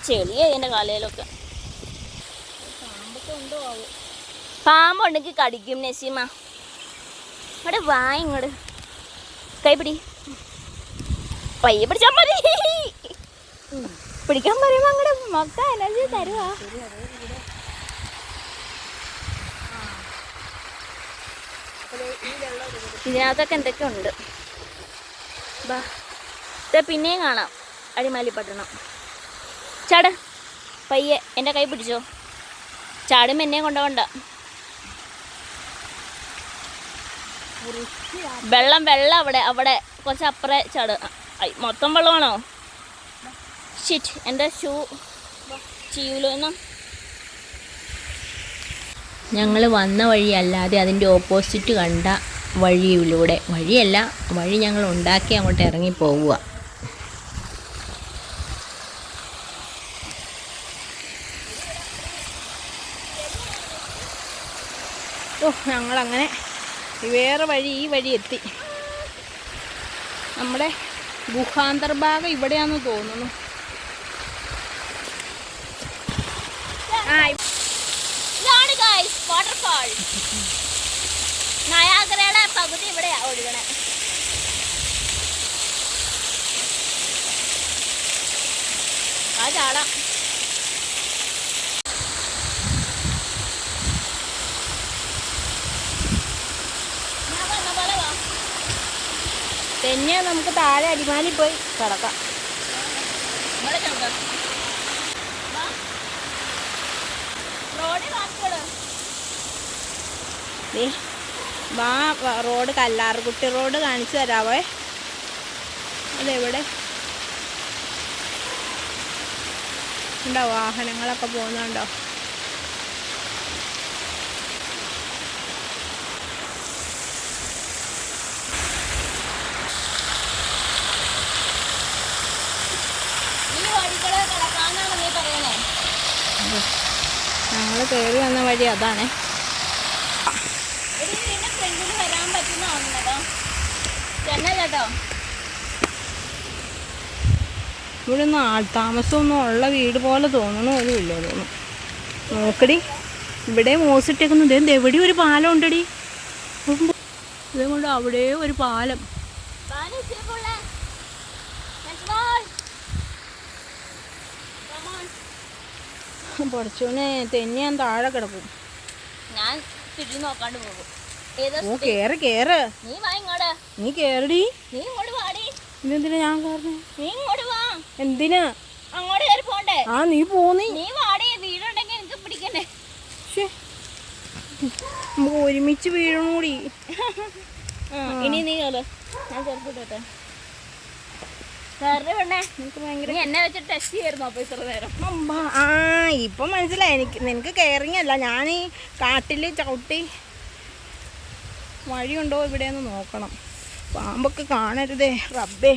ചെളിയ എൻ്റെ കാലയിലൊക്കെ. പാമ്പുണ്ടെങ്കിൽ കടിക്കും നസീമ. ഇവിടെ വാ ഇങ്ങോട്ട്, കൈപിടി, പയ്യെ പിടിച്ചാൽ മതി. പിടിക്കാൻ പറയുമ്പോ അങ്ങോട്ട് മൊക്ക എനർജി തരുവാ. ഇതിനകത്തൊക്കെ എന്തൊക്കെ ഉണ്ട്. പിന്നെയും കാണാം അടിമാലി പട്ടണം. ചാട് പയ്യെ, എൻ്റെ കൈ പിടിച്ചോ. ചാടും എന്നെ കൊണ്ടുപോകണ്ട. വെള്ളം അവിടെ അവിടെ കുറച്ച് അപ്പുറേ ചാട്. മൊത്തം വെള്ളമാണോ? ഷിറ്റ്, എൻ്റെ ഷൂ ചെയ്യൂലോ എന്നാ. ഞങ്ങൾ വന്ന വഴിയല്ലാതെ അതിൻ്റെ ഓപ്പോസിറ്റ് കണ്ട വഴിയിലൂടെ, വഴിയല്ല വഴി ഞങ്ങൾ ഉണ്ടാക്കി അങ്ങോട്ട് ഇറങ്ങി പോവുക. ഞങ്ങളങ്ങനെ വേറെ വഴി, ഈ വഴി എത്തി. നമ്മുടെ ഗുഹാന്തർഭാഗം ഇവിടെയാണെന്ന് തോന്നുന്നു. വാട്ടർഫാൾ നയാഗ്രയുടെ പകുതി ഇവിടെയാ ഒഴുകണേ. ആ ചാടാം. പിന്നെ നമുക്ക് താഴെ അടിമാലി പോയി കിടക്കാം. റോഡ് കല്ലാർകുട്ടി റോഡ് കാണിച്ചു തരാവേ. അതെവിടെ ഉണ്ടോ? വാഹനങ്ങളൊക്കെ പോകുന്നുണ്ടോ? ഞങ്ങൾ കയറി വന്ന വഴി അതാണ്. ഇവിടെ ഒന്നും ആൾത്താമസമൊന്നും ഉള്ള വീട് പോലെ തോന്നണോ അതുമില്ല തോന്നുന്നു. നോക്കടി, ഇവിടെ മോസിട്ടേക്കുന്നത്. എന്ത് എവിടെ ഒരു പാലം ഉണ്ടടി. ഇതുകൊണ്ട് അവിടെ ഒരു പാലം. പഠിച്ചോനെ, തെന്നി ഞാൻ താഴെ കിടക്കും. ഞാൻ തിരിഞ്ഞു നോക്കാണ്ട് പോകും. കേറ് കേറ്, നീ കേറടി. ഇതെന്തിനാ ഞാൻ കാരണം? എന്തിനാ അങ്ങോട്ട് കയറി പോണ്ടേ? ആ നീ പോന്നി, നീ വാടി. വീടുണ്ടെങ്കിൽ എനിക്ക് പിടിക്കണ്ടേ? ഒരുമിച്ച് വീഴണൂടി. ഇനി നീ കേള്, ഞാൻ ചെറുപ്പിട്ടെ. എന്നെ വെച്ച് ടെസ്റ്റ് ചെയ്യായിരുന്നു അപ്പൊ ഇത്ര നേരം. ആ ഇപ്പൊ മനസ്സിലായി എനിക്ക്. നിനക്ക് കെയറിങ് അല്ല, ഞാൻ ഈ കാട്ടിൽ ചവിട്ടി വഴിയുണ്ടോ ഇവിടെയൊന്ന് നോക്കണം. പാമ്പൊക്കെ കാണരുതേ റബ്ബേ.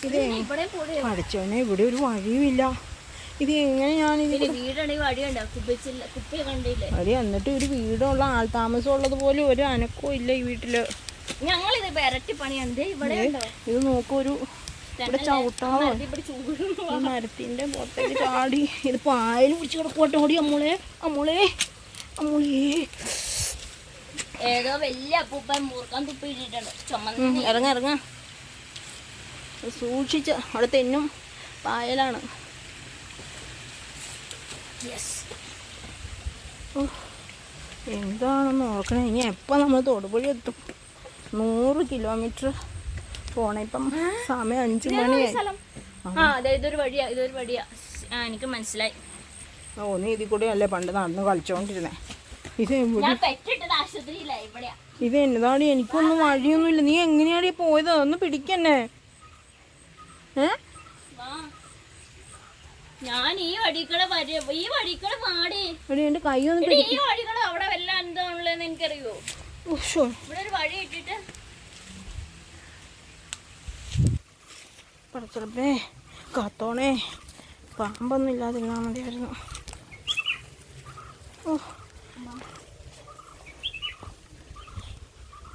ഇത് പഠിച്ചോനെ, ഇവിടെ ഒരു വഴിയുമില്ല. ഇത് എങ്ങനെ ഞാൻ അടി എന്നിട്ട് ഒരു വീടുള്ള ആൾതാമസമുള്ളത് പോലും ഒരു അനക്കവും ഇല്ല ഈ വീട്ടില്. ഞങ്ങളിത് ഇരട്ടി പണിയാണ്. ഇത് നോക്കൂ, ഒരു ഇവിടെ ചവിട്ടാവോ മരത്തിന്റെ പുറത്തേക്ക് ചാടി. ഇത് പായൽ പിടിച്ച് കിടക്കോട്ടെ. ഓടി അമ്മൂളെ അമ്മൂളേ അമ്മൂളേ. ഏതോ വലിയ അപ്പൂപ്പൻ മൂർക്കാൻ തുപ്പിയിട്ടുണ്ട്. ചുമന്ന് ഇറങ്ങ സൂക്ഷിച്ച്. അവിടെ തെന്നും പായലാണ്. എന്താണെന്ന് ഓർക്കണേ. ഇനി എപ്പോൾ നമ്മൾ തൊടുപുഴ എത്തും? 100 കിലോമീറ്റർ പോണേ. ഇപ്പം സമയം 5 മണിയായി. ഇതൊരു വഴിയാ. എനിക്ക് മനസ്സിലായി. ഓ, നീ ഇതിൽ കൂടെ അല്ലേ പണ്ട് നടന്ന് കളിച്ചോണ്ടിരുന്നേ. ഇത് എന്നതാണ്? എനിക്കൊന്നും വഴിയൊന്നുമില്ല. നീ എങ്ങനെയാടി പോയത്? ഒന്ന് പിടിക്കന്നെ. ഞാൻ ഈ വഴിക്കൂടെ പാടി. എന്റെ കൈ ഒന്ന് ഈ വഴിക്കൂടെ അവിടെ വല്ല എന്താണുള്ളതെന്ന് എനിക്കറിയോ? ഇവിടെ ഒരു വഴി ഇട്ടിട്ട് പടച്ചറപ്പേ കാത്തോണേ. പാമ്പൊന്നും ഇല്ലാതിരുന്നാൽ മതിയായിരുന്നു.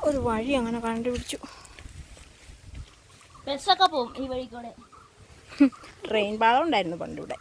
ഒരു വഴി അങ്ങനെ കണ്ടുപിടിച്ചു. ബസ്സൊക്കെ പോവും ഈ വഴിക്കൂടെ. ട്രെയിൻ പാളം ഉണ്ടായിരുന്നു പണ്ടിവിടെ.